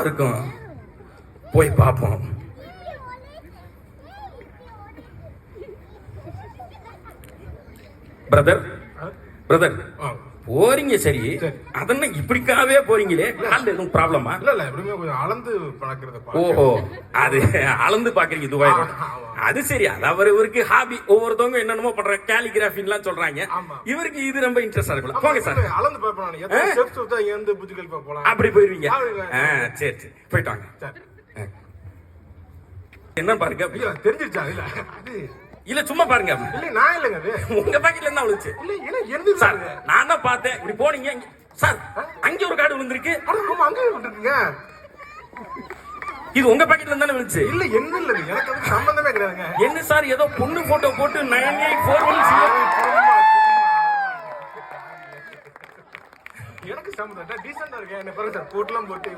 இருக்கும். போய் பார்ப்போம். பிரதர் பிரதர் போறீங்க சரி, அதென்ன இப்படிக்காவே போறீங்களே, கால்ல எதுவும் ப்ராப்ளமா? இல்ல எப்படியுமே கொஞ்சம் அளந்து பழக்கிறது. ஓஹோ, அது அளந்து பாக்குறீங்க துபாய். அது சரி, அது அவருக்கு ஹாபி. ஒவ்வொருத்தவங்க என்னென்னமோ பண்றாங்க, கேலிகிராஃபின்லாம் சொல்றாங்க. இவருக்கு இது ரொம்ப இன்ட்ரெஸ்டா இருக்கும். போங்க சார், அளந்து பாப்பேன். எத்தனை ஸ்டெப்ஸ் வச்சா எந்த புஜ்ஜிகள் போலாம் அப்படி போயிருவீங்க. சரி சரி, போயிட்டு வாங்க. என்ன பாருங்க, தெரிஞ்சிருச்சா? இல்ல இல்ல சும்மா பாருங்க. இல்ல நான் இல்லங்க, அது உங்க பாக்கெட்ல இருந்தா விழுச்சு. இல்ல என்ன எந்த சார் நான் தான் பார்த்தேன். இப்படி போனீங்க சார், அங்க ஒரு கார்டு விழுந்திருக்கு. ஆமா அங்க விட்டுருக்கீங்க. இது உங்க பாக்கெட்ல இருந்தானே விழுச்சு? இல்ல என்ன இல்ல, எனக்கு வந்து சம்பந்தமே கிடையாதுங்க. என்ன சார், ஏதோ பொண்ணு போட்டோ போட்டு 9841 எனக்கு சம்பந்தம் டீசெண்டா இருக்கேன். என்ன பாருங்க சார், போட்டுலாம் போட்டு